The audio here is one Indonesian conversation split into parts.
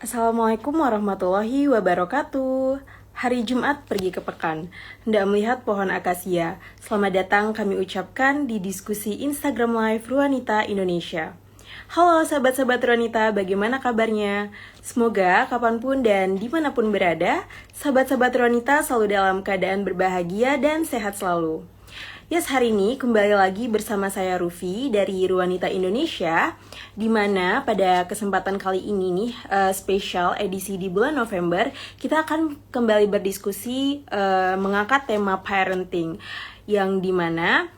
Assalamualaikum warahmatullahi wabarakatuh. Hari Jumat pergi ke pekan, hendak melihat pohon akasia. Selamat datang kami ucapkan di diskusi Instagram Live Ruanita Indonesia. Halo sahabat-sahabat Ruanita, bagaimana kabarnya? Semoga kapanpun dan dimanapun berada, sahabat-sahabat Ruanita selalu dalam keadaan berbahagia dan sehat selalu. Yes, hari ini kembali lagi bersama saya Rufi dari Ruanita Indonesia, di mana pada kesempatan kali ini nih, spesial edisi di bulan November, kita akan kembali berdiskusi mengangkat tema parenting, yang dimana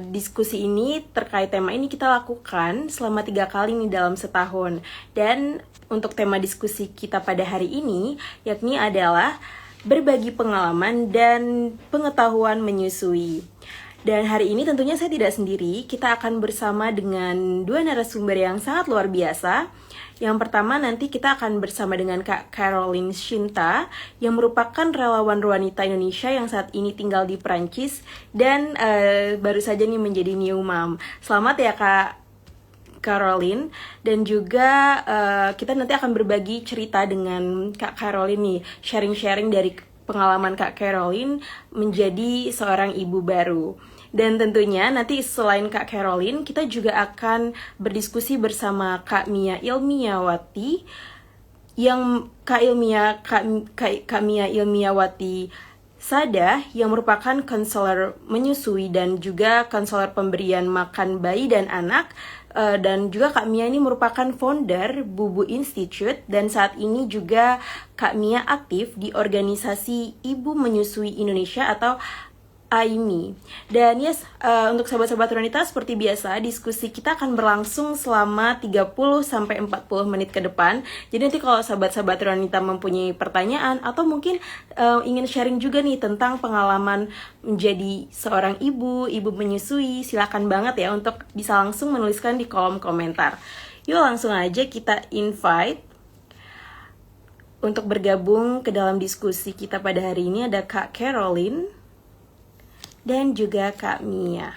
diskusi ini terkait tema ini kita lakukan selama 3 kali nih dalam setahun. Dan untuk tema diskusi kita pada hari ini, yakni adalah berbagi pengalaman dan pengetahuan menyusui. Dan hari ini tentunya saya tidak sendiri, kita akan bersama dengan dua narasumber yang sangat luar biasa. Yang pertama nanti kita akan bersama dengan Kak Caroline Shinta, yang merupakan relawan Ruanita Indonesia yang saat ini tinggal di Prancis dan baru saja nih menjadi new mom. Selamat ya Kak Caroline, dan juga kita nanti akan berbagi cerita dengan Kak Caroline nih, sharing-sharing dari pengalaman Kak Caroline menjadi seorang ibu baru. Dan tentunya nanti selain Kak Caroline, kita juga akan berdiskusi bersama Kak Mia Ilmiawati, yang Kak Mia Ilmiawati Sada, yang merupakan konselor menyusui dan juga konselor pemberian makan bayi dan anak. Dan juga Kak Mia ini merupakan founder Bubu Institute, dan saat ini juga Kak Mia aktif di organisasi Ibu Menyusui Indonesia atau AIMI. Dan yes, untuk sahabat-sahabat Ruanita, seperti biasa diskusi kita akan berlangsung selama 30-40 menit ke depan. Jadi nanti kalau sahabat-sahabat Ruanita mempunyai pertanyaan atau mungkin ingin sharing juga nih tentang pengalaman menjadi seorang ibu menyusui, silakan banget ya untuk bisa langsung menuliskan di kolom komentar. Yuk langsung aja kita invite untuk bergabung ke dalam diskusi kita pada hari ini. Ada Kak Caroline dan juga Kak Mia.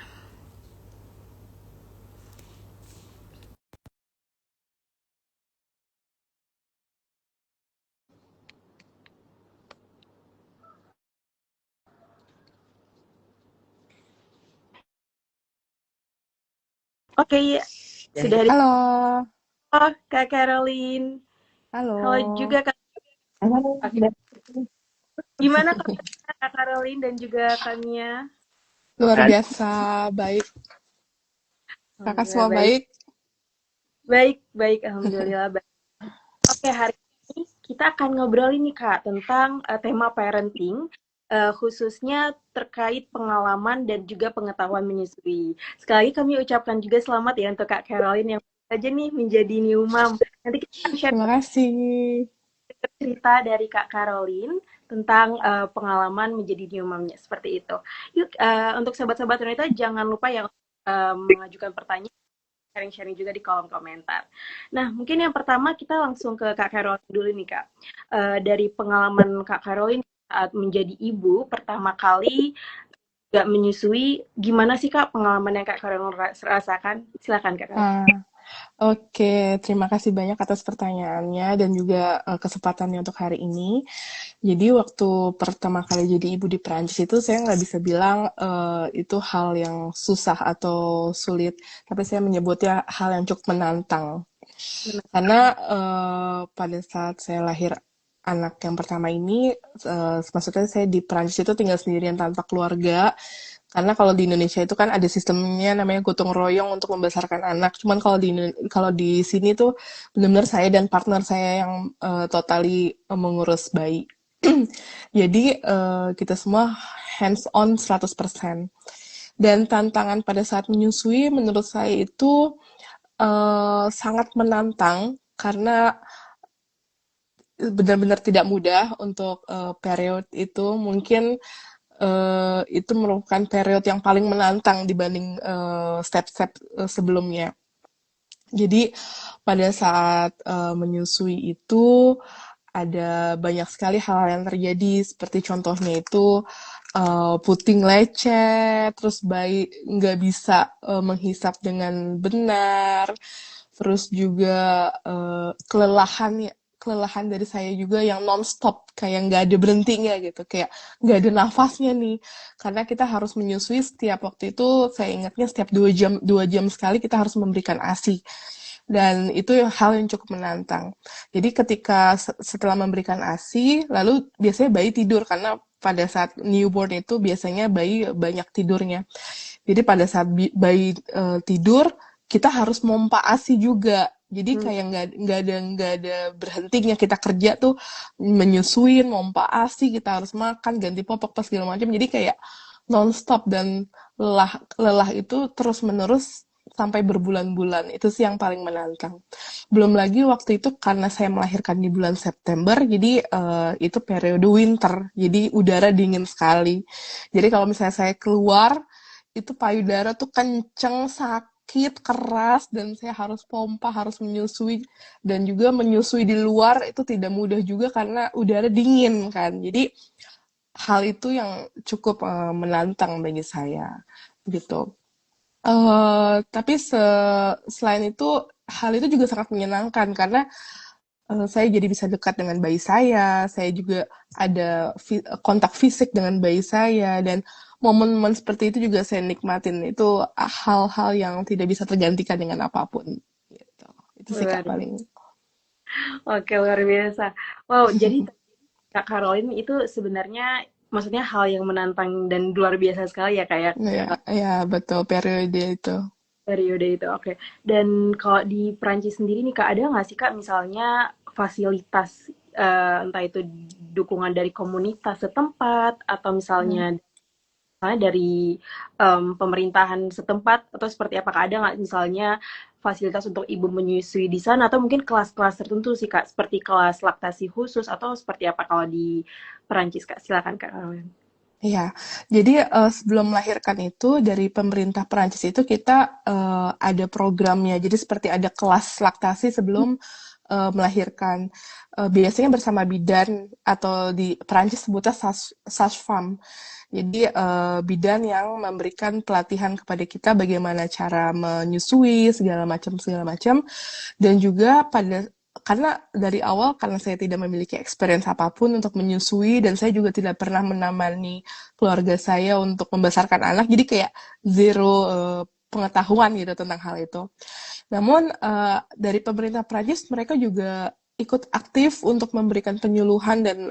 Oke, ya. Sudah ada. Halo, Kak Caroline. Halo halo. juga Kak. Oke. Gimana kabarnya Kak Caroline dan juga Kak Mia? Luar biasa, baik. Kakak Alhamdulillah semua baik. baik? Baik, baik. Alhamdulillah baik. Oke, hari ini kita akan ngobrol ini Kak tentang tema parenting, khususnya terkait pengalaman dan juga pengetahuan menyusui. Sekali lagi kami ucapkan juga selamat ya untuk Kak Caroline yang baru saja nih menjadi new mom. Nanti kita akan share Terima kasih. cerita dari Kak Caroline tentang pengalaman menjadi new mom-nya seperti itu. Yuk, untuk sahabat-sahabat wanita jangan lupa ya mengajukan pertanyaan, sharing-sharing juga di kolom komentar. Nah, mungkin yang pertama kita langsung ke Kak Caroline dulu nih Kak. Dari pengalaman Kak Caroline saat menjadi ibu pertama kali gak menyusui, gimana sih Kak pengalaman yang Kak Caroline rasakan? Silakan Kak Caroline. Ah, oke, terima kasih banyak atas pertanyaannya dan juga kesempatannya untuk hari ini. Jadi waktu pertama kali jadi ibu di Perancis itu saya nggak bisa bilang itu hal yang susah atau sulit, tapi saya menyebutnya hal yang cukup menantang. Karena pada saat saya lahir anak yang pertama ini, maksudnya saya di Perancis itu tinggal sendirian tanpa keluarga. Karena kalau di Indonesia itu kan ada sistemnya namanya gotong royong untuk membesarkan anak. Cuman kalau di sini tuh benar-benar saya dan partner saya yang totally mengurus bayi. Jadi kita semua hands on 100%. Dan tantangan pada saat menyusui menurut saya itu sangat menantang karena benar-benar tidak mudah untuk period itu. Mungkin itu merupakan period yang paling menantang dibanding step-step sebelumnya. Jadi pada saat menyusui itu ada banyak sekali hal yang terjadi, seperti contohnya itu puting lecet, terus bayi nggak bisa menghisap dengan benar, terus juga kelelahan ya, kelelahan dari saya juga yang non-stop, kayak nggak ada berhentinya gitu, kayak nggak ada nafasnya nih. Karena kita harus menyusui setiap waktu itu, saya ingatnya setiap 2 jam sekali kita harus memberikan ASI. Dan itu hal yang cukup menantang. Jadi ketika setelah memberikan ASI, lalu biasanya bayi tidur karena pada saat newborn itu biasanya bayi banyak tidurnya. Jadi pada saat bayi tidur, kita harus mompa ASI juga. Jadi Hmm, kayak nggak ada berhentinya kita kerja tuh menyusuin, mompa ASI, kita harus makan, ganti popok pas segala macam. Jadi kayak nonstop dan lelah itu terus menerus sampai berbulan-bulan. Itu sih yang paling menantang. Belum lagi waktu itu karena saya melahirkan di bulan September, jadi itu periode winter, jadi udara dingin sekali. Jadi kalau misalnya saya keluar, itu payudara tuh kenceng, sakit, keras, dan saya harus pompa, harus menyusui, dan juga menyusui di luar itu tidak mudah juga karena udara dingin kan. Jadi hal itu yang cukup menantang bagi saya gitu. Tapi selain itu, hal itu juga sangat menyenangkan karena saya jadi bisa dekat dengan bayi saya juga ada kontak fisik dengan bayi saya, dan momen-momen seperti itu juga saya nikmatin. Itu hal-hal yang tidak bisa tergantikan dengan apapun. Gitu. Itu sih Kak luar paling. Oke, luar biasa. Wow, jadi Kak Caroline itu sebenarnya maksudnya hal yang menantang dan luar biasa sekali ya kayak Ya, ya betul periode itu. periode itu. Oke. Dan kalau di Prancis sendiri nih Kak, ada nggak sih Kak misalnya fasilitas entah itu dukungan dari komunitas setempat atau Hmm. misalnya dari pemerintahan setempat atau seperti apakah ada nggak misalnya fasilitas untuk ibu menyusui di sana atau mungkin kelas-kelas tertentu sih Kak, seperti kelas laktasi khusus atau seperti apa kalau di Perancis Kak? Silakan Kak Caroline. Iya, jadi sebelum melahirkan itu dari pemerintah Perancis itu kita ada programnya. Jadi seperti ada kelas laktasi sebelum melahirkan. Biasanya bersama bidan atau di Perancis sebutnya sage-femme. Jadi bidan yang memberikan pelatihan kepada kita bagaimana cara menyusui segala macam, dan juga karena dari awal karena saya tidak memiliki experience apapun untuk menyusui dan saya juga tidak pernah menemani keluarga saya untuk membesarkan anak, jadi kayak zero pengetahuan gitu tentang hal itu. Namun dari pemerintah Prancis mereka juga ikut aktif untuk memberikan penyuluhan dan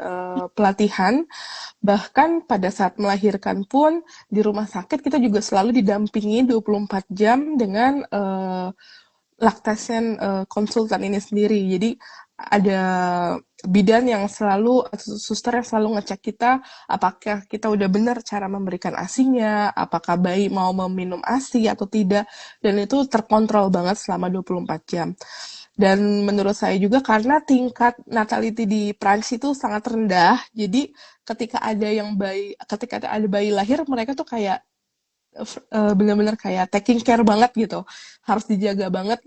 pelatihan. Bahkan pada saat melahirkan pun di rumah sakit kita juga selalu didampingi 24 jam dengan lactation konsultan ini sendiri. Jadi ada bidan yang selalu, suster yang selalu ngecek kita, apakah kita udah benar cara memberikan ASI-nya, apakah bayi mau meminum ASI atau tidak, dan itu terkontrol banget selama 24 jam. Dan menurut saya juga karena tingkat natality di Prancis itu sangat rendah, jadi ketika ada bayi lahir, mereka tuh kayak benar-benar kayak taking care banget gitu, harus dijaga banget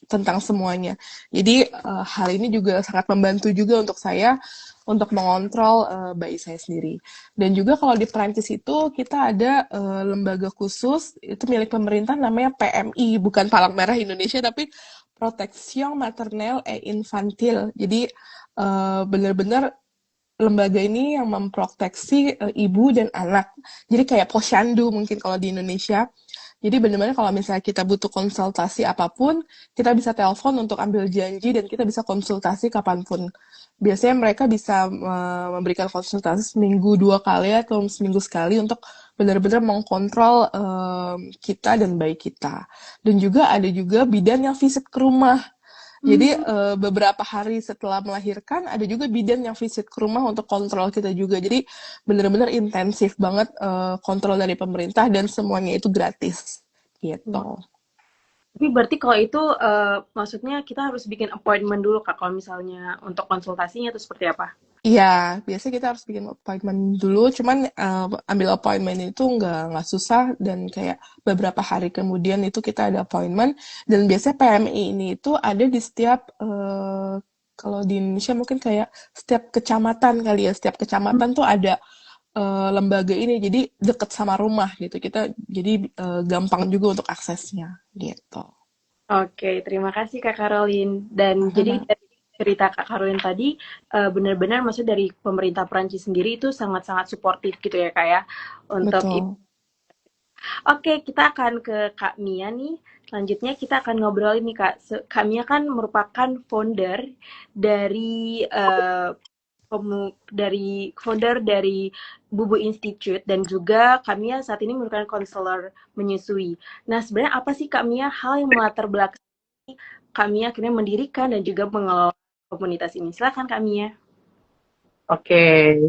tentang semuanya. Jadi hal ini juga sangat membantu juga untuk saya untuk mengontrol bayi saya sendiri. Dan juga kalau di Perancis itu kita ada lembaga khusus itu milik pemerintah namanya PMI, bukan Palang Merah Indonesia tapi Protection Maternelle et Infantile. Jadi benar-benar lembaga ini yang memproteksi ibu dan anak. Jadi kayak posyandu mungkin kalau di Indonesia. Jadi benar-benar kalau misalnya kita butuh konsultasi apapun, kita bisa telepon untuk ambil janji dan kita bisa konsultasi kapanpun. Biasanya mereka bisa memberikan konsultasi seminggu 2 kali atau seminggu sekali untuk benar-benar mengkontrol kita dan bayi kita. Dan juga ada juga bidan yang visit ke rumah. Jadi Hmm. beberapa hari setelah melahirkan ada juga bidan yang visit ke rumah untuk kontrol kita juga. Jadi benar-benar intensif banget kontrol dari pemerintah dan semuanya itu gratis gitu. Tapi berarti kalau itu maksudnya kita harus bikin appointment dulu Kak kalau misalnya untuk konsultasinya itu seperti apa? Iya, biasanya kita harus bikin appointment dulu. Cuman ambil appointment itu nggak susah dan kayak beberapa hari kemudian itu kita ada appointment. Dan biasanya PMI ini itu ada di setiap kalau di Indonesia mungkin kayak setiap kecamatan kali ya. Setiap kecamatan tuh ada lembaga ini. Jadi deket sama rumah gitu. Kita jadi gampang juga untuk aksesnya gitu. Oke, terima kasih Kak Caroline. Dan jadi Sama-sama. cerita Kak Karolin tadi, benar-benar maksud dari pemerintah Prancis sendiri itu sangat-sangat suportif gitu ya Kak ya, untuk Betul. Oke, kita akan ke Kak Mia nih. Selanjutnya kita akan ngobrol ini Kak. Kak Mia kan merupakan founder dari dari Bubu Institute dan juga Kak Mia saat ini merupakan konselor menyusui. Nah, sebenarnya apa sih Kak Mia hal yang melatar belakangi Kak Mia akhirnya mendirikan dan juga mengelola komunitas ini? Silakan Kak Mia. Oke,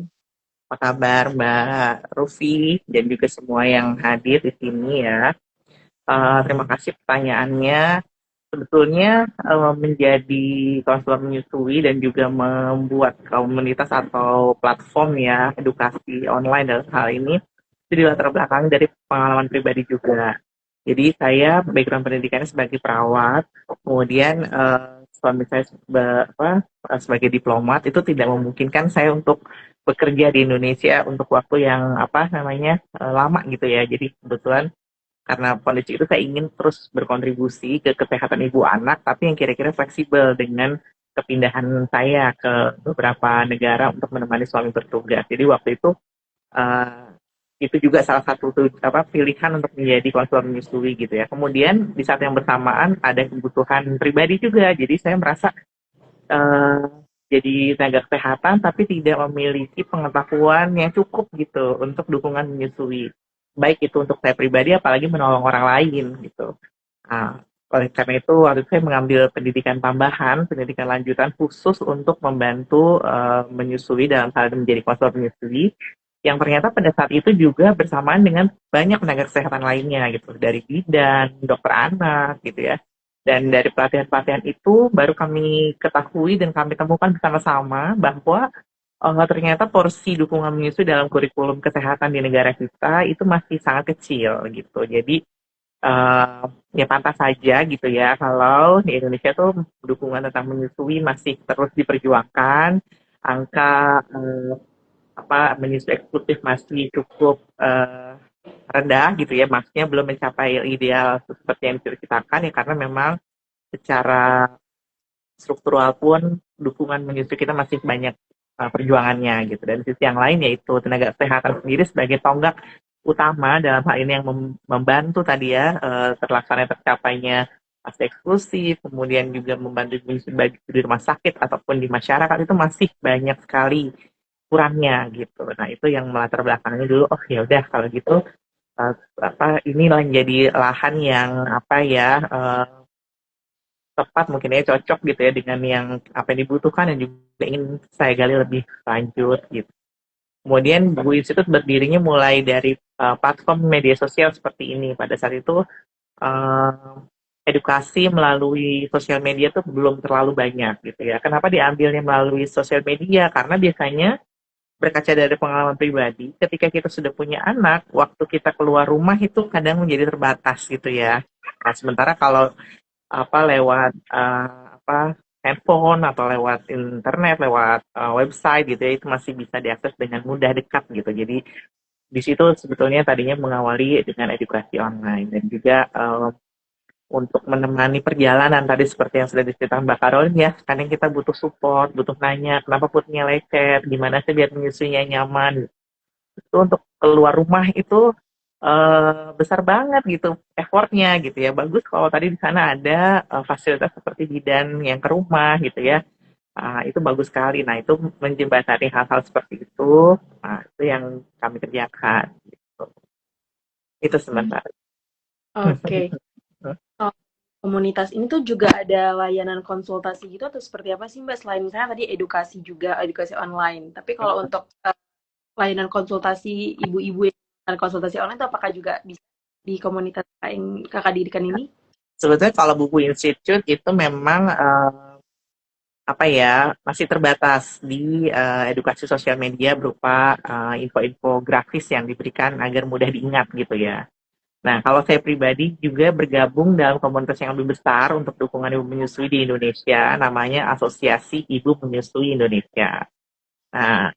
apa kabar Mbak Rufi dan juga semua yang hadir di sini ya. Terima kasih pertanyaannya. Sebetulnya menjadi konselor menyusui dan juga membuat komunitas atau platform ya edukasi online dalam hal ini itu dilatar belakang dari pengalaman pribadi juga. Jadi saya background pendidikannya sebagai perawat, kemudian suami saya sebagai diplomat itu tidak memungkinkan saya untuk bekerja di Indonesia untuk waktu yang lama gitu ya. Jadi kebetulan karena kondisi itu saya ingin terus berkontribusi ke kesehatan ibu anak, tapi yang kira-kira fleksibel dengan kepindahan saya ke beberapa negara untuk menemani suami bertugas. Jadi waktu eh, itu juga salah satu pilihan untuk menjadi konselor menyusui gitu ya. Kemudian di saat yang bersamaan ada kebutuhan pribadi juga. Jadi saya merasa eh, jadi tenaga kesehatan tapi tidak memiliki pengetahuan yang cukup gitu untuk dukungan menyusui. Baik itu untuk saya pribadi apalagi menolong orang lain gitu. Nah, oleh karena itu waktu itu saya mengambil pendidikan tambahan, pendidikan lanjutan khusus untuk membantu menyusui dalam hal menjadi konselor menyusui yang ternyata pada saat itu juga bersamaan dengan banyak tenaga kesehatan lainnya gitu dari bidan, dokter anak gitu ya. Dan dari pelatihan-pelatihan itu baru kami ketahui dan kami temukan bersama-sama bahwa ternyata porsi dukungan menyusui dalam kurikulum kesehatan di negara kita itu masih sangat kecil gitu. Jadi eh, ya pantas saja gitu ya kalau di Indonesia tuh dukungan tentang menyusui masih terus diperjuangkan, angka menyusui eksklusif masih cukup rendah gitu ya, maksudnya belum mencapai ideal seperti yang diceritakan ya karena memang secara struktural pun dukungan menyusui kita masih banyak perjuangannya gitu. Dan sisi yang lain yaitu tenaga kesehatan sendiri sebagai tonggak utama dalam hal ini yang membantu tadi ya terlaksana tercapainya fase eksklusif, kemudian juga membantu menyusui baik di rumah sakit ataupun di masyarakat itu masih banyak sekali kurangnya gitu. Nah itu yang melatar belakangnya dulu. Oh ya udah kalau gitu inilah yang jadi lahan yang tepat mungkin ya cocok gitu ya dengan yang apa yang dibutuhkan dan juga ingin saya gali lebih lanjut gitu. Kemudian Buku Institut berdirinya mulai dari platform media sosial seperti ini. Pada saat itu uh, edukasi melalui sosial media tuh belum terlalu banyak gitu ya. Kenapa diambilnya melalui sosial media? Karena biasanya berkaca dari pengalaman pribadi, ketika kita sudah punya anak, waktu kita keluar rumah itu kadang menjadi terbatas gitu ya. Nah, sementara kalau lewat handphone atau lewat internet, lewat website gitu ya, itu masih bisa diakses dengan mudah dekat gitu. Jadi di situ sebetulnya tadinya mengawali dengan edukasi online dan juga untuk menemani perjalanan tadi seperti yang sudah diceritakan Mbak Karolin ya, kadang kita butuh support, butuh nanya kenapa putnya lecet, gimana sih biar menyusuinya nyaman. Itu untuk keluar rumah itu besar banget gitu effortnya gitu ya. Bagus kalau tadi di sana ada fasilitas seperti bidan yang ke rumah gitu ya. Itu bagus sekali. Nah itu menjembatani hal-hal seperti itu. Nah itu yang kami kerjakan. Gitu. Itu sementara. Oke. Oh, komunitas ini tuh juga ada layanan konsultasi gitu atau seperti apa sih Mbak? Selain misalnya tadi edukasi juga, edukasi online. Tapi kalau untuk layanan konsultasi ibu-ibu yang konsultasi online itu apakah juga bisa di komunitas yang kakak dirikan ini? Sebetulnya kalau Buku Institute itu memang masih terbatas di edukasi sosial media berupa info-info grafis yang diberikan agar mudah diingat gitu ya. Nah, kalau saya pribadi juga bergabung dalam komunitas yang lebih besar untuk dukungan ibu menyusui di Indonesia, namanya Asosiasi Ibu Menyusui Indonesia. Nah,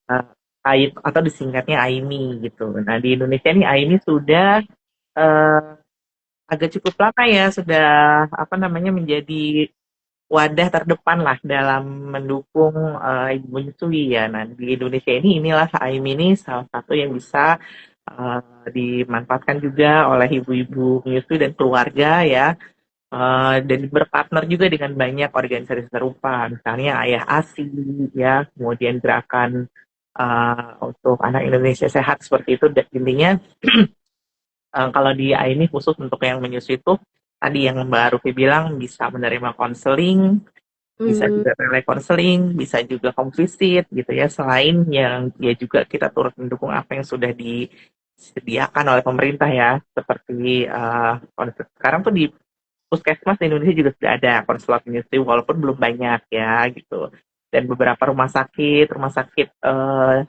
atau disingkatnya AIMI gitu. Nah, di Indonesia ini AIMI sudah agak cukup lama ya, sudah menjadi wadah terdepan lah dalam mendukung ibu menyusui ya. Nah, di Indonesia inilah AIM ini salah satu yang bisa dimanfaatkan juga oleh ibu-ibu menyusui dan keluarga ya. Dan berpartner juga dengan banyak organisasi serupa, misalnya Ayah ASI ya, kemudian gerakan untuk anak Indonesia sehat seperti itu. Dan intinya kalau di ini khusus untuk yang menyusui itu tadi yang Mbak Rufi bilang bisa menerima konseling, bisa Hmm, juga telekonseling, bisa juga home visit gitu ya. Selain yang ya juga kita turut mendukung apa yang sudah disediakan oleh pemerintah ya, seperti sekarang tuh di puskesmas di Indonesia juga sudah ada konselor menyusui walaupun belum banyak ya gitu. Dan beberapa rumah sakit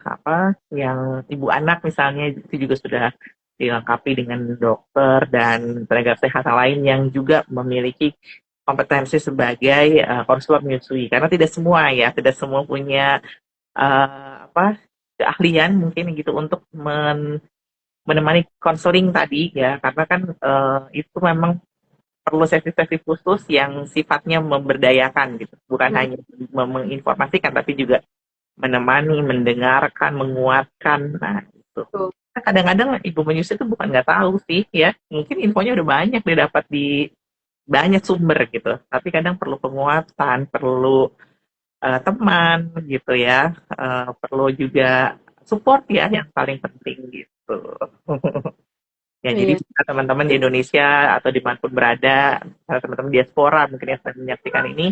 apa yang ibu anak misalnya itu juga sudah dilengkapi dengan dokter dan tenaga kesehatan lain yang juga memiliki kompetensi sebagai konselor menyusui. Karena tidak semua punya apa keahlian mungkin gitu untuk menemani konseling tadi ya, karena kan itu memang perlu sesi-sesi khusus yang sifatnya memberdayakan gitu, bukan hmm, hanya menginformasikan tapi juga menemani, mendengarkan, menguatkan. Nah, itu. betul. Kadang-kadang ibu menyusui itu bukan nggak tahu sih ya, mungkin infonya udah banyak didapat di banyak sumber gitu, tapi kadang perlu penguatan, perlu teman gitu ya, perlu juga support ya yang paling penting gitu. Ya, jadi Iya. teman-teman di Indonesia atau dimanapun berada, teman-teman diaspora mungkin yang sedang menyaksikan ini,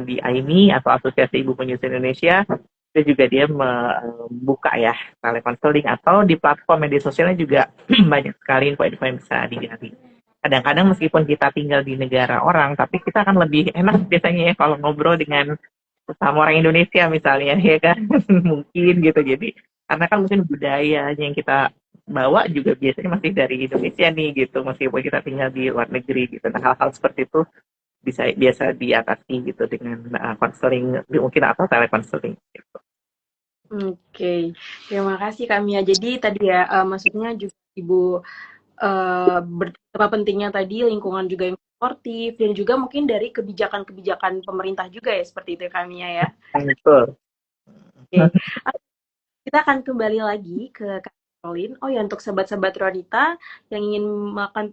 di AIMI atau Asosiasi Ibu Menyusui Indonesia, itu juga dia membuka ya telekonseling atau di platform media sosialnya juga banyak sekali info-info yang bisa digali. Kadang-kadang meskipun kita tinggal di negara orang, tapi kita akan lebih enak biasanya ya kalau ngobrol dengan sesama orang Indonesia misalnya ya kan, mungkin gitu. Jadi karena kan mungkin budayanya yang kita bawa juga biasanya masih dari Indonesia nih gitu, meskipun kita tinggal di luar negeri gitu. Nah, hal-hal seperti itu biasa diatasi gitu dengan konseling mungkin atau telekonseling gitu. Oke, terima kasih Kak Mia. Jadi tadi ya, maksudnya juga Ibu betapa pentingnya tadi lingkungan juga yang sportif dan juga mungkin dari kebijakan-kebijakan pemerintah juga ya seperti itu Kak Mia ya. Betul. Oke, kita akan kembali lagi ke Kak Caroline. Oh ya, untuk sobat-sobat Ronita yang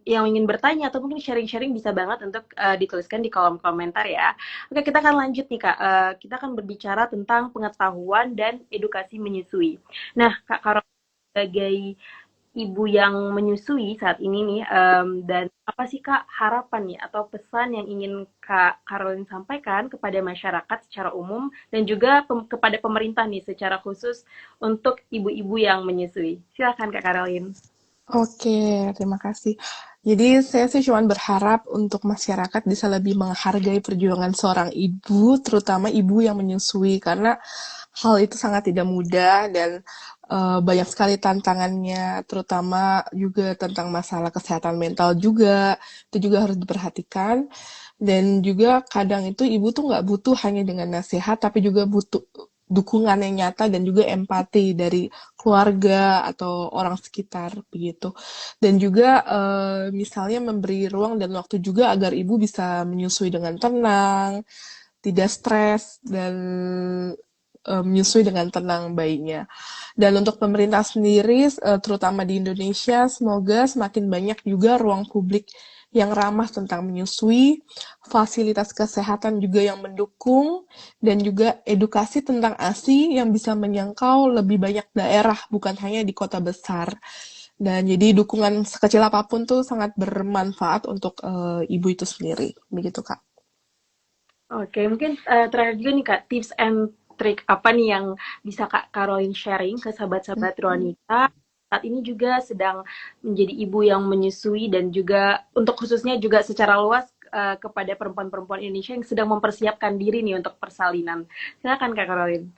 ingin bertanya atau mungkin sharing-sharing bisa banget untuk dituliskan di kolom komentar ya. Oke, kita akan lanjut nih Kak. Kita akan berbicara tentang pengetahuan dan edukasi menyusui. Nah, Kak Caroline sebagai ibu yang menyusui saat ini nih, dan apa sih Kak harapan nih atau pesan yang ingin Kak Caroline sampaikan kepada masyarakat secara umum dan juga kepada pemerintah nih secara khusus untuk ibu-ibu yang menyusui? Silakan Kak Caroline. Oke, terima kasih. Jadi saya sih cuma berharap untuk masyarakat bisa lebih menghargai perjuangan seorang ibu, terutama ibu yang menyusui, karena hal itu sangat tidak mudah dan banyak sekali tantangannya, terutama juga tentang masalah kesehatan mental juga, itu juga harus diperhatikan. Dan juga kadang itu ibu tuh nggak butuh hanya dengan nasihat, tapi juga butuh dukungan yang nyata dan juga empati dari keluarga atau orang sekitar begitu. Dan juga misalnya memberi ruang dan waktu juga agar ibu bisa menyusui dengan tenang, tidak stres dan menyusui dengan tenang bayinya. Dan untuk pemerintah sendiri, terutama di Indonesia, semoga semakin banyak juga ruang publik yang ramah tentang menyusui, fasilitas kesehatan juga yang mendukung, dan juga edukasi tentang ASI yang bisa menjangkau lebih banyak daerah, bukan hanya di kota besar. Dan jadi dukungan sekecil apapun tuh sangat bermanfaat untuk ibu itu sendiri, begitu Kak. Oke, mungkin terakhir juga nih Kak, tips and trick apa nih yang bisa Kak Caroline sharing ke sahabat-sahabat Ronita saat ini juga sedang menjadi ibu yang menyusui dan juga untuk khususnya juga secara luas kepada perempuan-perempuan Indonesia yang sedang mempersiapkan diri nih untuk persalinan. Silakan Kak Caroline.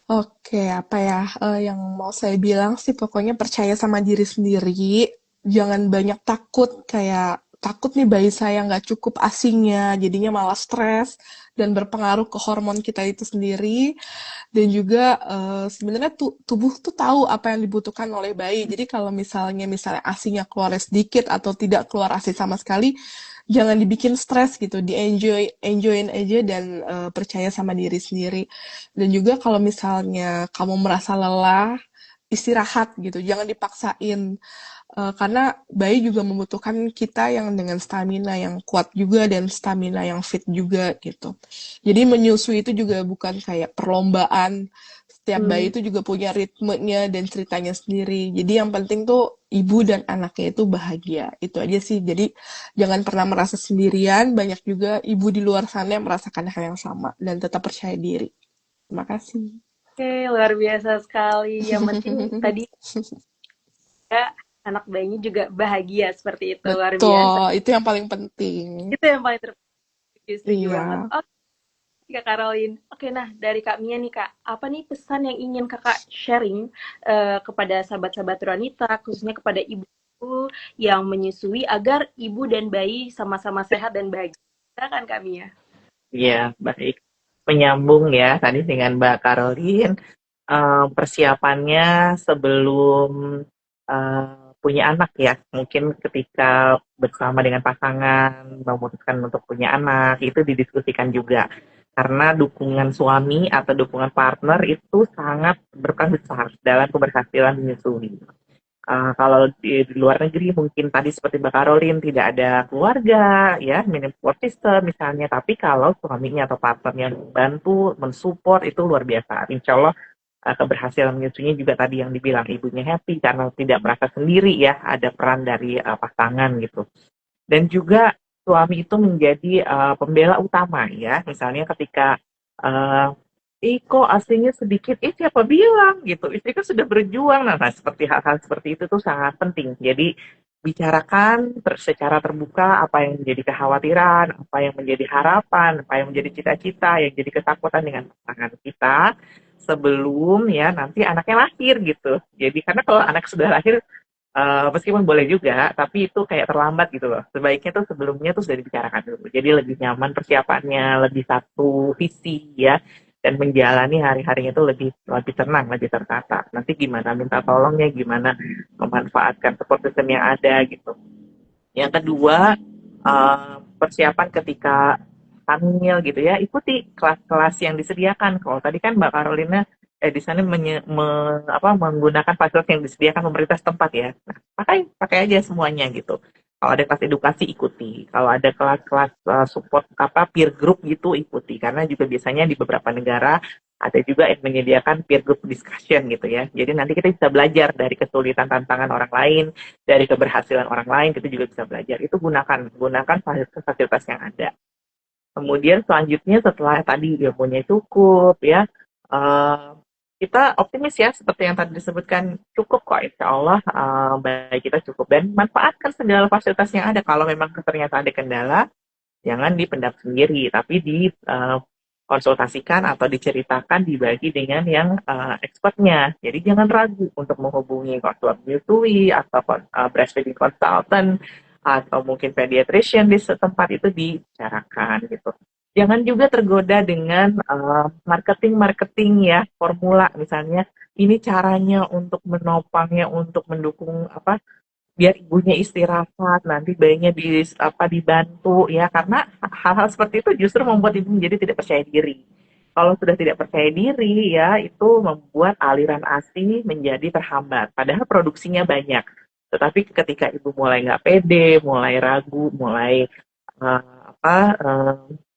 Oke, apa ya yang mau saya bilang sih pokoknya percaya sama diri sendiri, jangan banyak takut kayak takut nih bayi saya nggak cukup asinya, jadinya malah stres dan berpengaruh ke hormon kita itu sendiri. Dan juga sebenarnya tubuh tuh tahu apa yang dibutuhkan oleh bayi. Jadi kalau misalnya asinya keluar sedikit atau tidak keluar asi sama sekali, jangan dibikin stres gitu, enjoyin aja dan percaya sama diri sendiri. Dan juga kalau misalnya kamu merasa lelah, istirahat gitu, jangan dipaksain. Karena bayi juga membutuhkan kita yang dengan stamina yang kuat juga dan stamina yang fit juga gitu. Jadi menyusui itu juga bukan kayak perlombaan. Setiap bayi itu juga punya ritmenya dan ceritanya sendiri. Jadi yang penting tuh ibu dan anaknya itu bahagia. Itu aja sih. Jadi jangan pernah merasa sendirian. Banyak juga ibu di luar sana yang merasakan hal yang sama dan tetap percaya diri. Terima kasih. Oke, luar biasa sekali. Yang penting tadi ya, anak bayinya juga bahagia seperti itu, luar biasa. Betul, itu yang paling penting. Itu yang paling terpenting, setuju banget. Iya. Oke, Kak Caroline. Oke, nah dari Kak Mia nih Kak, apa nih pesan yang ingin Kakak sharing kepada sahabat-sahabat wanita, khususnya kepada ibu yang menyusui agar ibu dan bayi sama-sama sehat dan bahagia. Silakan Kak Mia. Iya, baik. Menyambung ya tadi dengan Mbak Caroline, persiapannya sebelum punya anak ya. Mungkin ketika bersama dengan pasangan memutuskan untuk punya anak, itu didiskusikan juga. Karena dukungan suami atau dukungan partner itu sangat berperan besar dalam keberhasilan menyusui. Kalau di luar negeri mungkin tadi seperti Mbak Caroline tidak ada keluarga, ya minim support system misalnya. Tapi kalau suaminya atau partnernya membantu, mensupport itu luar biasa. Insya Allah keberhasilan menyusuinya juga tadi yang dibilang ibunya happy karena tidak merasa sendiri ya, ada peran dari pasangan gitu. Dan juga suami itu menjadi pembela utama ya, misalnya ketika uh, kok aslinya sedikit, siapa bilang gitu, istri kan sudah berjuang. Nah, seperti hal-hal seperti itu tuh sangat penting. Jadi bicarakan secara terbuka apa yang menjadi kekhawatiran, apa yang menjadi harapan, apa yang menjadi cita-cita, yang jadi ketakutan dengan pasangan kita sebelum ya nanti anaknya lahir gitu. Jadi karena kalau anak sudah lahir, meskipun boleh juga, tapi itu kayak terlambat gitu loh. Sebaiknya tuh sebelumnya tuh sudah dibicarakan dulu. Jadi lebih nyaman persiapannya, lebih satu visi ya, dan menjalani hari-harinya itu lebih lebih tenang, lebih tertata. Nanti gimana minta tolongnya, gimana memanfaatkan support system yang ada gitu. Yang kedua, persiapan ketika hamil gitu ya, ikuti kelas-kelas yang disediakan. Kalau tadi kan Mbak Carolina di sana menggunakan fasilitas yang disediakan pemerintah setempat ya. Nah, pakai aja semuanya gitu. Kalau ada kelas edukasi ikuti, kalau ada kelas-kelas support peer group gitu ikuti, karena juga biasanya di beberapa negara ada juga yang menyediakan peer group discussion gitu ya. Jadi nanti kita bisa belajar dari kesulitan tantangan orang lain, dari keberhasilan orang lain, kita juga bisa belajar. Itu gunakan fasilitas yang ada. Kemudian selanjutnya setelah tadi ilmunya cukup ya, kita optimis ya seperti yang tadi disebutkan, cukup kok insya Allah, baik kita cukup, dan manfaatkan segala fasilitas yang ada. Kalau memang ternyata ada kendala, jangan dipendam sendiri, tapi konsultasikan atau diceritakan, dibagi dengan yang expertnya. Jadi jangan ragu untuk menghubungi konselor menyusui atau breastfeeding consultant atau mungkin pediatrician di setempat, itu dibicarakan gitu. Jangan juga tergoda dengan marketing ya, formula misalnya ini caranya untuk menopangnya, untuk mendukung biar ibunya istirahat, nanti bayinya dibantu ya, karena hal-hal seperti itu justru membuat ibu menjadi tidak percaya diri. Kalau sudah tidak percaya diri ya, itu membuat aliran ASI menjadi terhambat, padahal produksinya banyak. Tetapi ketika ibu mulai nggak pede, mulai ragu, mulai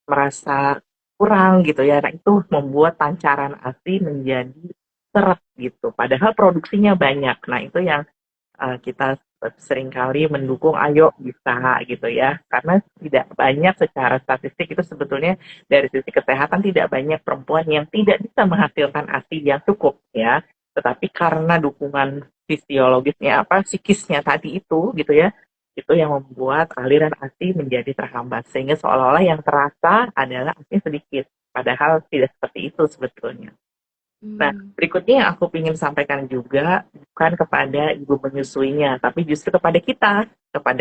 merasa kurang gitu ya, nah itu membuat pancaran ASI menjadi seret gitu, padahal produksinya banyak. Nah itu yang kita seringkali mendukung, ayo bisa gitu ya, karena tidak banyak secara statistik itu sebetulnya dari sisi kesehatan, tidak banyak perempuan yang tidak bisa menghasilkan ASI yang cukup ya, tetapi karena dukungan fisiologisnya psikisnya tadi itu gitu ya, itu yang membuat aliran ASI menjadi terhambat, sehingga seolah-olah yang terasa adalah ASI sedikit, padahal tidak seperti itu sebetulnya. Nah, berikutnya yang aku ingin sampaikan juga bukan kepada ibu menyusuinya, tapi justru kepada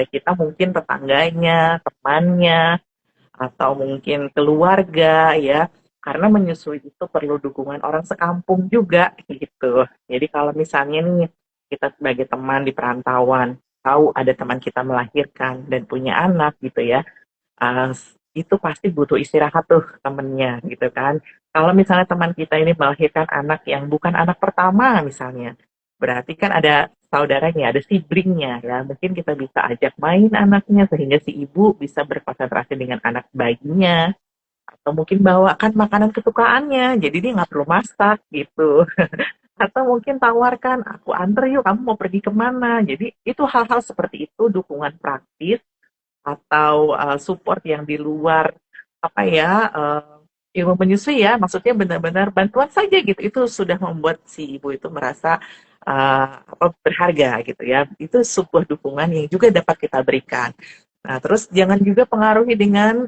kita mungkin tetangganya, temannya, atau mungkin keluarga ya, karena menyusui itu perlu dukungan orang sekampung juga gitu. Jadi kalau misalnya nih kita sebagai teman di perantauan tahu ada teman kita melahirkan dan punya anak gitu ya, itu pasti butuh istirahat tuh temennya gitu kan. Kalau misalnya teman kita ini melahirkan anak yang bukan anak pertama misalnya, berarti kan ada saudaranya, ada siblingnya ya. Mungkin kita bisa ajak main anaknya sehingga si ibu bisa berkonsentrasi dengan anak bayinya. Atau mungkin bawakan makanan kesukaannya, jadi dia nggak perlu masak gitu. Atau mungkin tawarkan, aku anter yuk, kamu mau pergi kemana. Jadi itu hal-hal seperti itu, dukungan praktis atau support yang di luar apa ya ilmu menyusui ya, maksudnya benar-benar bantuan saja gitu, itu sudah membuat si ibu itu merasa apa berharga gitu ya, itu sebuah dukungan yang juga dapat kita berikan. Nah, terus jangan juga pengaruhi dengan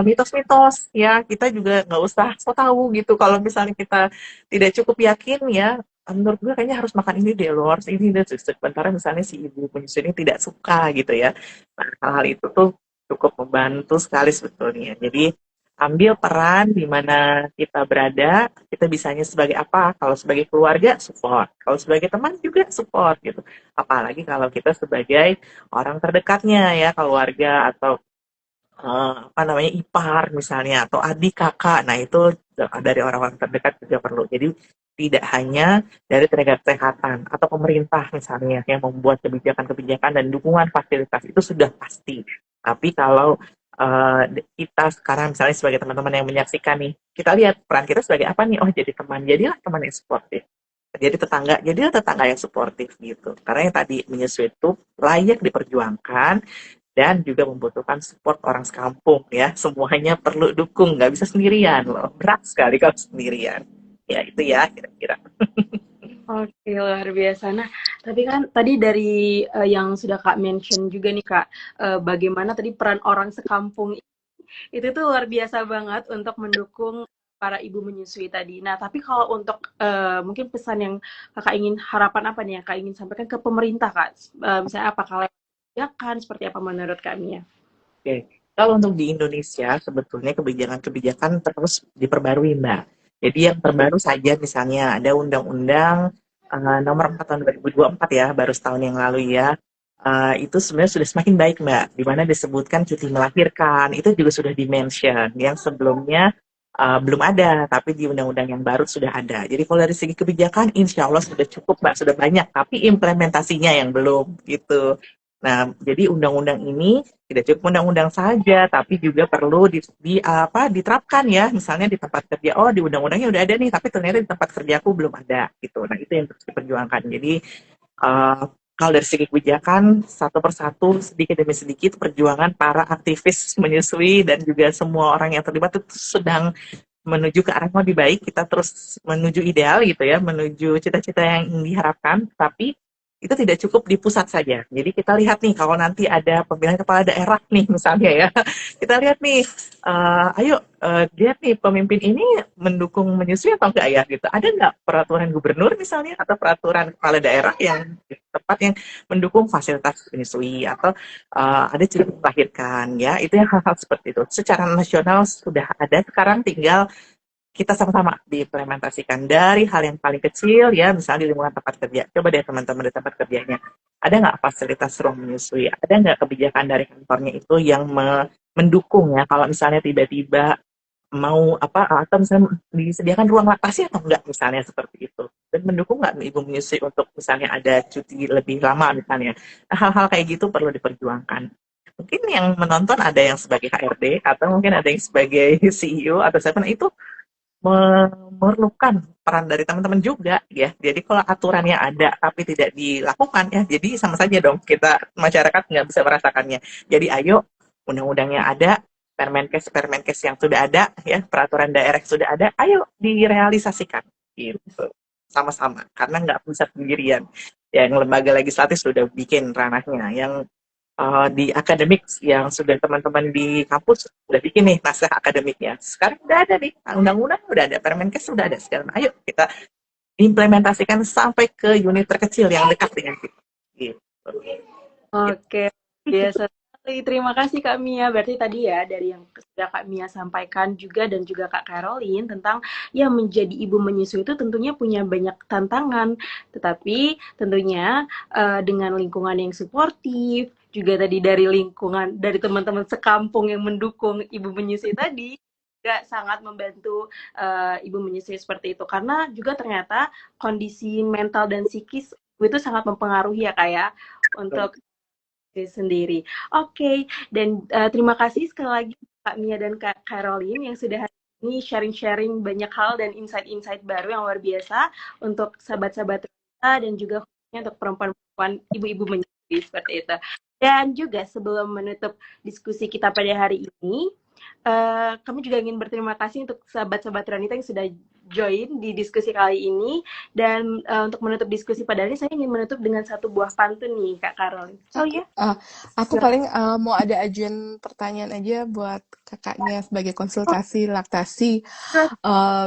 mitos-mitos ya, kita juga nggak usah so tahu gitu kalau misalnya kita tidak cukup yakin ya. Menurut gue kayaknya harus makan ini deh, Lors, ini deh, sementara misalnya si ibu menyusui ini tidak suka gitu ya. Nah, hal-hal itu tuh cukup membantu sekali sebetulnya. Jadi ambil peran di mana kita berada, kita bisanya sebagai apa? Kalau sebagai keluarga, support. Kalau sebagai teman juga support gitu. Apalagi kalau kita sebagai orang terdekatnya ya, keluarga atau apa namanya ipar misalnya atau adik kakak. Nah itu dari orang-orang terdekat juga perlu. Jadi tidak hanya dari tenaga kesehatan atau pemerintah misalnya yang membuat kebijakan-kebijakan dan dukungan fasilitas itu sudah pasti. Tapi kalau kita sekarang misalnya sebagai teman-teman yang menyaksikan nih, kita lihat peran kita sebagai apa nih? Oh jadi teman, jadilah teman yang suportif. Jadi tetangga, jadilah tetangga yang suportif gitu. Karena yang tadi menyusui itu layak diperjuangkan dan juga membutuhkan support orang sekampung ya. Semuanya perlu dukung, nggak bisa sendirian loh. Berat sekali kalau sendirian. Ya itu ya kira-kira. Oke, luar biasa. Nah, tapi kan tadi dari yang sudah Kak mention juga nih Kak, bagaimana tadi peran orang sekampung itu tuh luar biasa banget untuk mendukung para ibu menyusui tadi. Nah, tapi kalau untuk mungkin pesan yang Kakak ingin harapan apa nih yang Kak ingin sampaikan ke pemerintah Kak? Misalnya apa kalau kebijakan seperti apa menurut kami ya? Oke. Kalau untuk di Indonesia sebetulnya kebijakan-kebijakan terus diperbarui Mbak. Jadi yang terbaru saja misalnya ada Undang-Undang nomor 4 tahun 2024 ya, baru setahun yang lalu ya. Itu sebenarnya sudah semakin baik Mbak, di mana disebutkan cuti melahirkan, itu juga sudah dimention, yang sebelumnya belum ada, tapi di undang-undang yang baru sudah ada. Jadi kalau dari segi kebijakan, insya Allah sudah cukup Mbak, sudah banyak, tapi implementasinya yang belum gitu. Nah, jadi undang-undang ini tidak cukup undang-undang saja, tapi juga perlu diterapkan ya. Misalnya di tempat kerja, oh di undang-undangnya udah ada nih, tapi ternyata di tempat kerjaku belum ada gitu. Nah, itu yang terus diperjuangkan. Jadi uh, kalau dari segi kebijakan, satu persatu, sedikit demi sedikit, perjuangan para aktivis menyusui dan juga semua orang yang terlibat itu sedang menuju ke arah yang lebih baik. Kita terus menuju ideal gitu ya, menuju cita-cita yang diharapkan, tapi itu tidak cukup di pusat saja. Jadi kita lihat nih kalau nanti ada pemilihan kepala daerah nih misalnya ya, kita lihat nih, ayo lihat nih pemimpin ini mendukung menyusui atau enggak ya gitu. Ada nggak peraturan gubernur misalnya atau peraturan kepala daerah yang tepat yang mendukung fasilitas menyusui atau ada cuti melahirkan ya, itu yang hal-hal seperti itu. Secara nasional sudah ada, sekarang tinggal kita sama-sama diimplementasikan dari hal yang paling kecil ya, misalnya di lingkungan tempat kerja. Coba deh teman-teman di tempat kerjanya, ada nggak fasilitas ruang menyusui? Ada nggak kebijakan dari kantornya itu yang mendukung ya, kalau misalnya tiba-tiba mau apa, atau misalnya disediakan ruang laktasi atau enggak misalnya seperti itu. Dan mendukung nggak ibu menyusui untuk misalnya ada cuti lebih lama misalnya. Nah, hal-hal kayak gitu perlu diperjuangkan. Mungkin yang menonton ada yang sebagai HRD atau mungkin ada yang sebagai CEO atau siapa, nah itu memerlukan peran dari teman-teman juga ya. Jadi kalau aturannya ada tapi tidak dilakukan ya, jadi sama saja dong kita masyarakat nggak bisa merasakannya. Jadi ayo undang-undangnya ada, Permenkes yang sudah ada ya, peraturan daerah yang sudah ada, ayo direalisasikan gitu sama-sama karena nggak bisa sendirian. Yang lembaga legislatif sudah bikin ranahnya, yang di akademik yang sudah teman-teman di kampus udah bikin nih naskah akademiknya. Sekarang udah ada nih, undang-undang udah ada, Permenkes sudah ada. Sekarang ayo kita implementasikan sampai ke unit terkecil yang dekat dengan kita. Gitu. Oke, biasa sekali. Terima kasih Kak Mia. Berarti tadi ya dari yang sudah Kak Mia sampaikan juga dan juga Kak Caroline tentang yang menjadi ibu menyusui itu tentunya punya banyak tantangan, tetapi tentunya dengan lingkungan yang suportif, juga tadi dari lingkungan, dari teman-teman sekampung yang mendukung ibu menyusui tadi, juga sangat membantu ibu menyusui seperti itu. Karena juga ternyata kondisi mental dan psikis itu sangat mempengaruhi ya Kak ya untuk diri sendiri. Oke, dan terima kasih sekali lagi Kak Mia dan Kak Caroline yang sudah hari ini sharing-sharing banyak hal dan insight-insight baru yang luar biasa untuk sahabat-sahabat kita dan juga khususnya untuk perempuan-perempuan ibu-ibu menyusui seperti itu. Dan juga sebelum menutup diskusi kita pada hari ini, kami juga ingin berterima kasih untuk sahabat-sahabat Ranita yang sudah join di diskusi kali ini. Dan untuk menutup diskusi pada hari ini, saya ingin menutup dengan satu buah pantun nih, Kak Caroline. Oh Oke, ya? aku paling mau ada ajuan pertanyaan aja buat kakaknya sebagai konsultasi laktasi.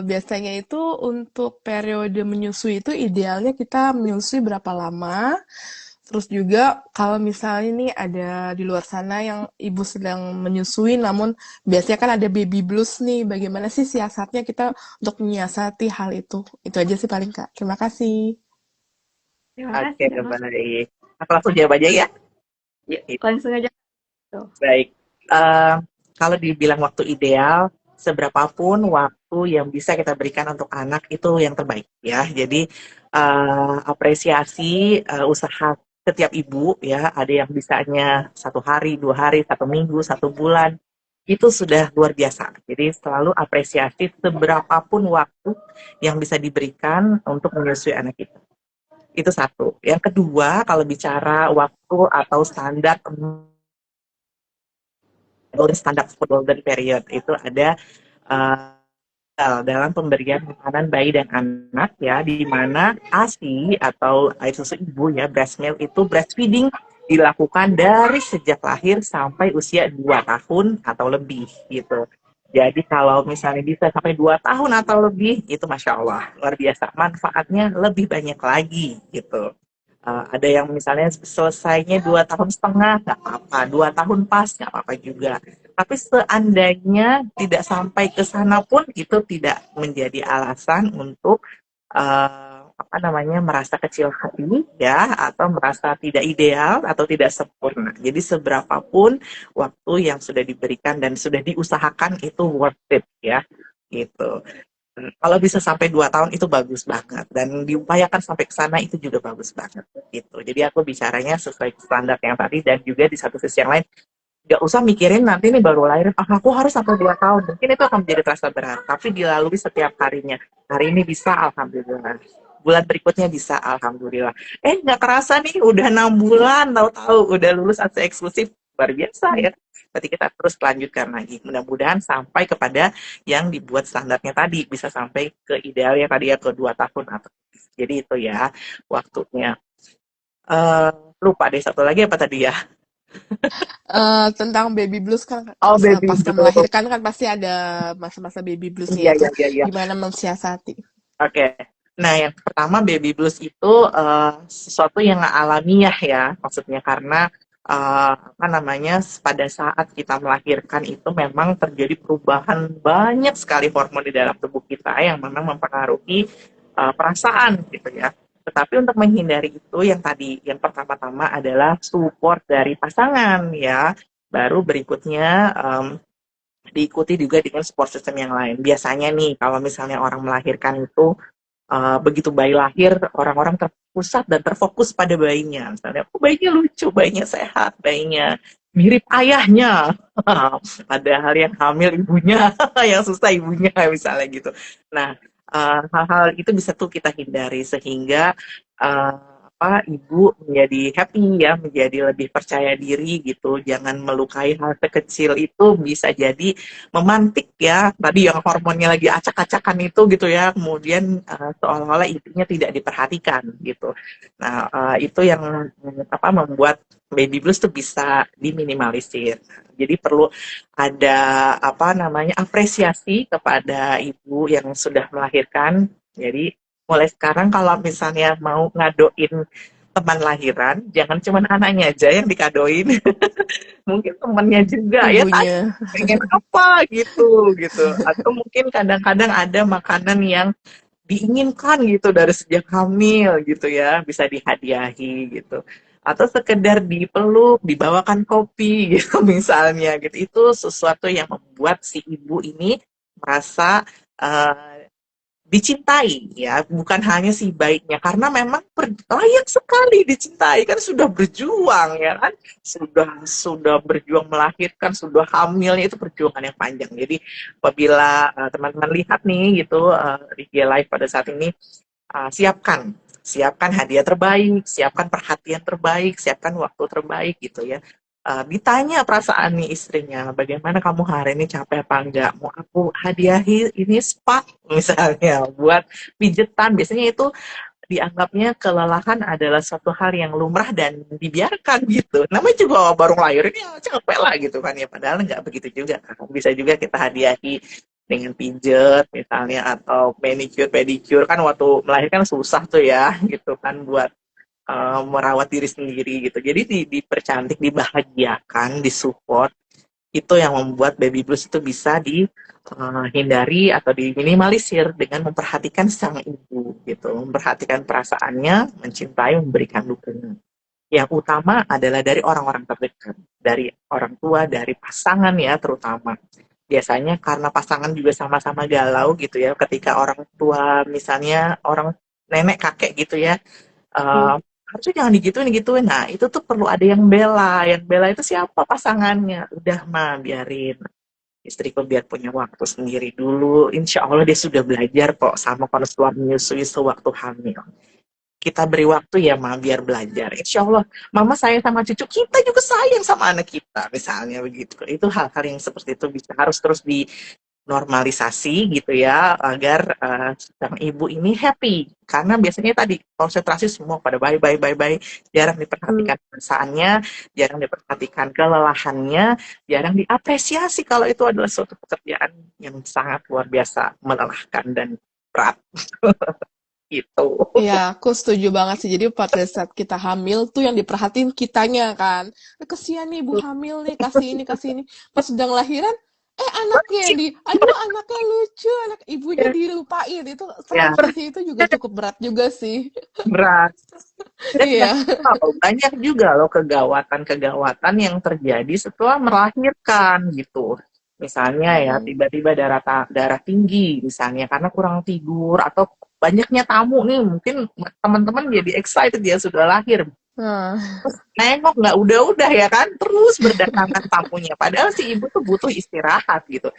Biasanya itu untuk periode menyusui itu idealnya kita menyusui berapa lama? Terus juga kalau misalnya nih ada di luar sana yang ibu sedang menyusui, namun biasanya kan ada baby blues nih. Bagaimana sih siasatnya kita untuk menyiasati hal itu? Itu aja sih paling Kak. Terima kasih. Terima Oke, kasih, Kak. baik. Aku langsung jawab aja ya. Yuk, langsung aja. Baik. Eh, Kalau dibilang waktu ideal, seberapapun waktu yang bisa kita berikan untuk anak itu yang terbaik ya. Jadi apresiasi usaha setiap ibu ya. Ada yang bisanya 1 hari, 2 hari, 1 minggu, 1 bulan. Itu sudah luar biasa. Jadi selalu apresiasi seberapapun waktu yang bisa diberikan untuk menyusui anak kita. Itu satu. Yang kedua, kalau bicara waktu atau standar golden standard golden period itu ada uh, dalam pemberian makanan bayi dan anak ya, di mana ASI atau air susu ibu ya, breast milk itu breastfeeding dilakukan dari sejak lahir sampai usia 2 tahun atau lebih gitu. Jadi kalau misalnya bisa sampai 2 tahun atau lebih, itu Masya Allah, luar biasa. Manfaatnya lebih banyak lagi gitu. Ada yang misalnya selesainya 2 tahun setengah, nggak apa-apa. 2 tahun pas, nggak apa-apa juga. Tapi seandainya tidak sampai ke sana pun, itu tidak menjadi alasan untuk apa namanya merasa kecil hati ya, atau merasa tidak ideal atau tidak sempurna. Jadi seberapapun waktu yang sudah diberikan dan sudah diusahakan itu worth it ya, gitu. Kalau bisa sampai 2 tahun itu bagus banget, dan diupayakan sampai ke sana itu juga bagus banget gitu. Jadi aku bicaranya sesuai standar yang tadi, dan juga di satu sisi yang lain nggak usah mikirin nanti nih baru lahir, aku harus sampai 2 tahun, mungkin itu akan menjadi terasa berat, tapi dilalui setiap harinya. Hari ini bisa, alhamdulillah. Bulan berikutnya bisa, alhamdulillah. Nggak kerasa nih udah 6 bulan, tahu-tahu udah lulus ASI eksklusif, luar biasa ya. Berarti kita terus lanjutkan lagi, mudah-mudahan sampai kepada yang dibuat standarnya tadi, bisa sampai ke idealnya tadi ya, ke 2 tahun atau. Jadi itu ya waktunya. Lupa deh satu lagi apa tadi ya. Tentang baby blues kan Oh, baby pasca blues. melahirkan kan pasti ada masa-masa baby bluesnya Iya, itu iya, iya, iya. gimana mensiasati. Oke. Nah, yang pertama baby blues itu sesuatu yang alamiah ya, maksudnya karena apa namanya, pada saat kita melahirkan itu memang terjadi perubahan banyak sekali hormon di dalam tubuh kita yang memang mempengaruhi perasaan gitu ya. Tetapi untuk menghindari itu, yang tadi, yang pertama-tama adalah support dari pasangan ya. Baru berikutnya diikuti juga dengan support system yang lain. Biasanya nih, kalau misalnya orang melahirkan itu, begitu bayi lahir, orang-orang terpusat dan terfokus pada bayinya. Misalnya, bayinya lucu, bayinya sehat, bayinya mirip ayahnya. Padahal yang hamil ibunya, yang susah ibunya, misalnya gitu. Nah, hal-hal itu bisa tuh kita hindari, sehingga ibu menjadi happy ya, menjadi lebih percaya diri gitu. Jangan melukai hal sekecil itu, bisa jadi memantik ya, tadi yang hormonnya lagi acak-acakan itu gitu ya, kemudian seolah-olah ibunya tidak diperhatikan gitu. Nah, itu yang membuat baby blues tuh bisa diminimalisir. Jadi perlu ada apresiasi kepada ibu yang sudah melahirkan. Jadi mulai sekarang kalau misalnya mau ngadoin teman lahiran, jangan cuma anaknya aja yang dikadoin, mungkin temennya juga ya, tanya Ibunya. pengen apa gitu gitu. Atau mungkin kadang-kadang ada makanan yang diinginkan gitu dari sejak hamil gitu ya, bisa dihadiahi gitu. atau sekedar dipeluk, dibawakan kopi gitu misalnya gitu. Itu sesuatu yang membuat si ibu ini merasa dicintai ya, bukan hanya si baiknya, karena memang layak sekali dicintai, kan sudah berjuang ya kan, sudah berjuang melahirkan, sudah hamilnya, itu perjuangan yang panjang. Jadi apabila teman-teman lihat nih gitu IG live pada saat ini, siapkan hadiah terbaik, siapkan perhatian terbaik, siapkan waktu terbaik gitu ya. Ditanya perasaan nih istrinya, bagaimana kamu hari ini, capek apa enggak? Mau aku hadiahi ini spa misalnya buat pijetan. Biasanya itu dianggapnya kelelahan adalah suatu hal yang lumrah dan dibiarkan gitu. Namanya juga baru lahirin ya capek lah gitu kan ya. Padahal nggak begitu juga kan. Bisa juga kita hadiahi dengan pijet misalnya, atau manicure pedicure. Kan waktu melahirkan susah tuh ya gitu kan, buat merawat diri sendiri gitu. Jadi dipercantik, dibahagiakan, disupport. Itu yang membuat baby blues itu bisa dihindari atau diminimalisir dengan memperhatikan sang ibu gitu, memperhatikan perasaannya, mencintai, memberikan dukungan. Yang utama adalah dari orang-orang terdekat, dari orang tua, dari pasangan ya terutama. Biasanya karena pasangan juga sama-sama galau gitu ya, ketika orang tua misalnya orang nenek kakek gitu ya, Hmm. harusnya jangan digituin. Nah, itu tuh perlu ada yang bela. Yang bela itu siapa? Pasangannya. Udah mah, biarin. Istriku biar punya waktu sendiri dulu. Insya Allah dia sudah belajar kok sama konselor menyusui sewaktu hamil. Kita beri waktu ya, Ma, biar belajar. Insya Allah, Mama sayang sama cucu, kita juga sayang sama anak kita. Misalnya begitu. Itu hal-hal yang seperti itu bisa harus terus normalisasi gitu ya, agar sang ibu ini happy, karena biasanya tadi konsentrasi semua pada bye, jarang Hmm. diperhatikan perasaannya, jarang diperhatikan kelelahannya, jarang diapresiasi kalau itu adalah suatu pekerjaan yang sangat luar biasa melelahkan dan berat gitu. Iya, aku setuju banget sih. Jadi pada saat kita hamil tuh yang diperhatiin kitanya kan. Kesian nih ibu hamil nih, kasih ini, kasih ini. Pas sedang lahiran, anaknya yang aduh anaknya lucu, anak ibunya dilupain. Itu Ya, transisi itu juga cukup berat juga sih. berat. Dan Iya. banyak juga loh kegawatan-kegawatan yang terjadi setelah melahirkan gitu. Misalnya ya, Mm-mm. tiba-tiba darah tinggi misalnya karena kurang tidur, atau banyaknya tamu nih, mungkin teman-teman jadi excited dia sudah lahir. Nah, Nengok nggak udah ya kan, terus berdatangan tamunya. Padahal si ibu tuh butuh istirahat gitu.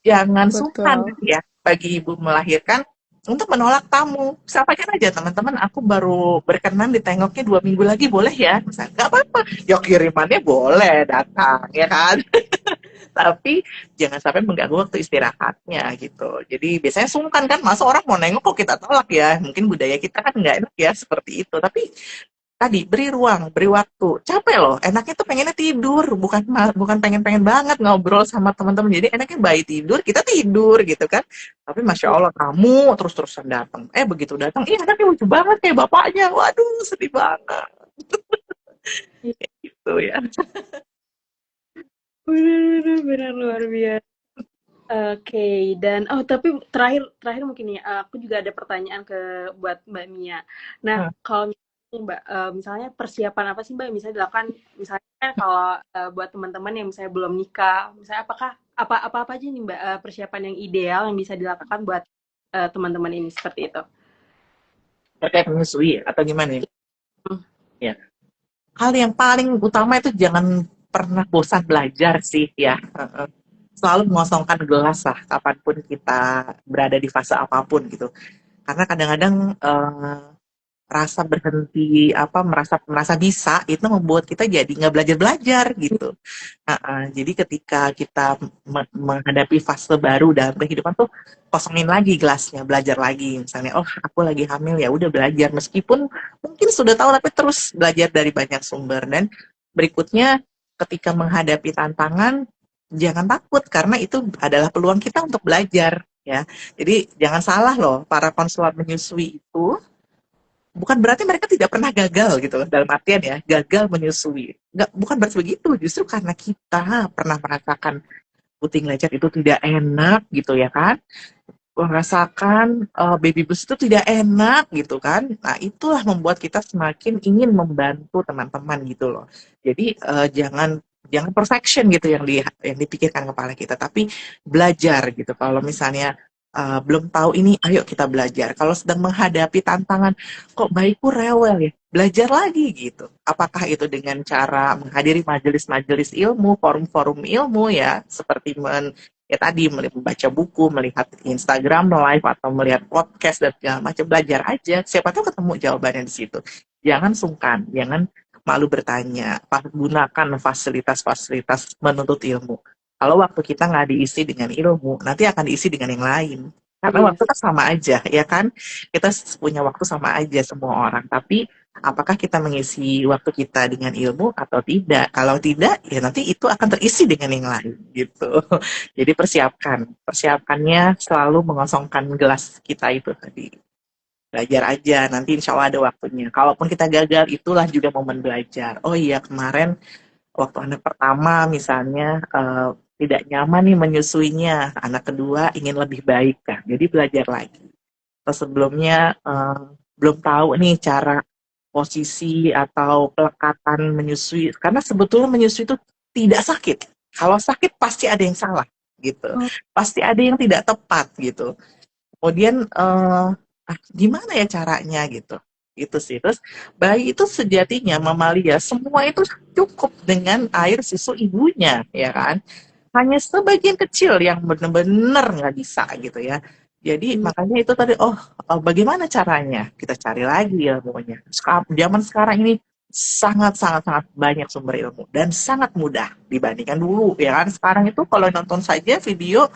Jangan sungkan betul. ya bagi ibu melahirkan untuk menolak tamu. Sampaikan aja, teman-teman, aku baru berkenan ditengoknya 2 minggu lagi, boleh ya? Misalnya, nggak apa-apa. Ya kirimannya boleh datang, ya kan? Tapi jangan sampai mengganggu waktu istirahatnya gitu. Jadi biasanya sungkan kan, masa orang mau nengok kok kita tolak ya? Mungkin budaya kita kan nggak enak ya seperti itu. Tapi tadi beri ruang, beri waktu. Capek loh, enaknya tuh pengennya tidur, bukan pengen-pengen banget ngobrol sama teman-teman. Jadi enaknya bayi tidur, kita tidur gitu kan. Tapi masya Iya. Allah, kamu terus-terusan datang. Begitu datang, ih anaknya lucu banget kayak bapaknya. Waduh, sedih banget gitu ya. Benar luar biasa. Oke, dan tapi terakhir terakhir mungkin nih, aku juga ada pertanyaan buat Mbak Mia. Nah, Hmm. kalau misalnya Mbak, misalnya persiapan apa sih Mbak yang bisa dilakukan, misalnya kan kalau buat teman-teman yang misalnya belum nikah, misalnya apa aja nih Mbak, persiapan yang ideal yang bisa dilakukan buat teman-teman ini seperti itu? Terkait menyusui atau gimana ya? Hmm. Ya. Hal yang paling utama itu jangan pernah bosan belajar sih ya. Selalu mengosongkan gelas lah kapanpun kita berada di fase apapun gitu. Karena kadang-kadang rasa berhenti, merasa bisa itu membuat kita jadi nggak belajar gitu. Jadi ketika kita menghadapi fase baru dalam kehidupan tuh, kosongin lagi gelasnya, belajar lagi. Misalnya, oh aku lagi hamil, ya udah belajar, meskipun mungkin sudah tahu tapi terus belajar dari banyak sumber. Dan berikutnya, ketika menghadapi tantangan, jangan takut karena itu adalah peluang kita untuk belajar ya. Jadi jangan salah loh, para konselor menyusui itu bukan berarti mereka tidak pernah gagal gitu loh, dalam artian ya gagal menyusui, nggak, bukan berarti begitu, justru karena kita pernah merasakan puting lecet itu tidak enak gitu ya kan, merasakan baby blues itu tidak enak gitu kan. Nah, itulah membuat kita semakin ingin membantu teman-teman gitu loh. Jadi jangan jangan perfection gitu yang dipikirkan kepala kita, tapi belajar gitu. Kalau misalnya belum tahu ini, ayo kita belajar. Kalau sedang menghadapi tantangan, kok bayiku rewel ya, belajar lagi gitu. Apakah itu dengan cara menghadiri majelis-majelis ilmu, forum-forum ilmu ya, seperti ya tadi membaca buku, melihat Instagram live atau melihat podcast dan segala macam, belajar aja. Siapa tahu ketemu jawabannya di situ. Jangan sungkan, jangan malu bertanya. Gunakan fasilitas-fasilitas menuntut ilmu. Kalau waktu kita nggak diisi dengan ilmu, nanti akan diisi dengan yang lain. Karena Iya waktu kan sama aja, ya kan? Kita punya waktu sama aja semua orang. Tapi apakah kita mengisi waktu kita dengan ilmu atau tidak? Kalau tidak, ya nanti itu akan terisi dengan yang lain, gitu. Jadi persiapkannya selalu mengosongkan gelas kita itu tadi. Belajar aja, nanti insya Allah ada waktunya. Kalaupun kita gagal, itulah juga momen belajar. Oh iya, kemarin waktu anak pertama misalnya tidak nyaman nih menyusuinya, anak kedua ingin lebih baik kan, jadi belajar lagi. Atau sebelumnya belum tahu nih cara posisi atau pelekatan menyusui, karena sebetulnya menyusui itu tidak sakit. Kalau sakit pasti ada yang salah gitu, Oh, pasti ada yang tidak tepat gitu. Kemudian gimana ya caranya gitu, itu sih. Terus bayi itu sejatinya mamalia semua itu cukup dengan air susu ibunya ya kan, hanya sebagian kecil yang benar-benar nggak bisa gitu ya. Jadi hmm. makanya itu tadi, bagaimana caranya? Kita cari lagi ilmunya. Zaman sekarang ini sangat sangat sangat banyak sumber ilmu dan sangat mudah dibandingkan dulu ya kan. Sekarang itu kalau nonton saja video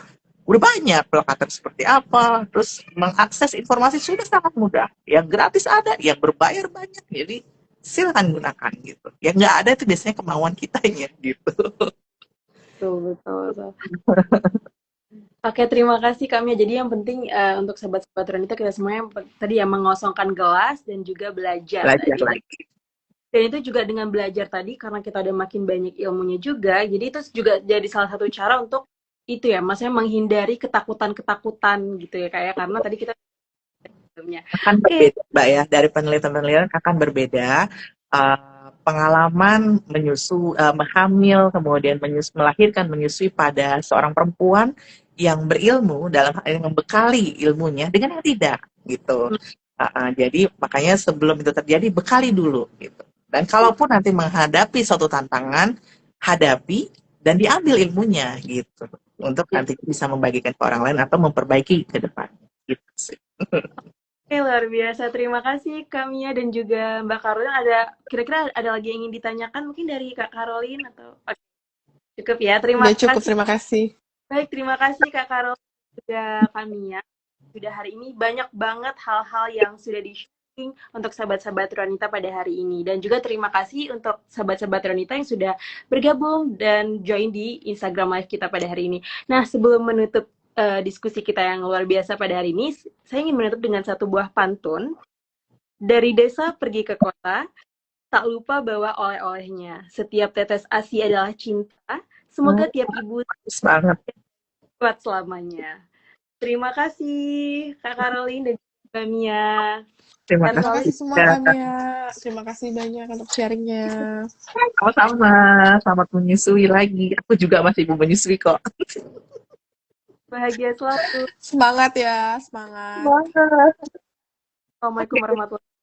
udah banyak pelakatan seperti apa, terus mengakses informasi sudah sangat mudah. Yang gratis ada, yang berbayar banyak. Jadi silakan gunakan gitu. Yang nggak ada itu biasanya kemauan kitanya gitu. Betul, betul, betul. Oke, terima kasih Kak Mia. Jadi yang penting untuk sahabat-sahabat Renita kita semua yang tadi ya mengosongkan gelas dan juga belajar Belajar tadi. lagi. Dan itu juga dengan belajar tadi karena kita udah makin banyak ilmunya juga. Jadi itu juga jadi salah satu cara untuk itu ya, maksudnya menghindari ketakutan-ketakutan gitu ya kayak karena tadi kita sebelumnya. Akan Oke, berbeda, Mbak ya. Dari penelitian-penelitian akan berbeda. Pengalaman hamil, kemudian melahirkan, menyusui pada seorang perempuan yang berilmu dalam hal yang membekali ilmunya dengan yang tidak gitu. Jadi makanya sebelum itu terjadi bekali dulu gitu. Dan kalaupun nanti menghadapi suatu tantangan, hadapi dan diambil ilmunya gitu untuk nanti bisa membagikan ke orang lain atau memperbaiki ke depan. Gitu sih. Oke, luar biasa. Terima kasih Kak Mia dan juga Mbak Karolin. Kira-kira ada lagi yang ingin ditanyakan mungkin dari Kak Karolin atau Oke, cukup ya. Terima Udah cukup, kasih. terima kasih. Baik, terima kasih Kak Karolin dan juga Kak Mia. Sudah hari ini banyak banget hal-hal yang sudah di-sharing untuk sahabat-sahabat Ronita pada hari ini. Dan juga terima kasih untuk sahabat-sahabat Ronita yang sudah bergabung dan join di Instagram Live kita pada hari ini. Nah, sebelum menutup diskusi kita yang luar biasa pada hari ini, saya ingin menutup dengan satu buah pantun. Dari desa pergi ke kota, tak lupa bawa oleh-olehnya. Setiap tetes ASI adalah cinta. Semoga tiap ibu Bagus banget. kuat selamanya. Terima kasih Kak Karolin dan juga Mia. Terima Sehat Terima selalu. kasih kasih. semua Kak Mia. Terima kasih banyak untuk sharingnya. Sama-sama. Selamat menyusui lagi. Aku juga masih mau menyusui kok. Bahagia selalu. Semangat ya, semangat. Semangat. Assalamualaikum warahmatullahi wabarakatuh.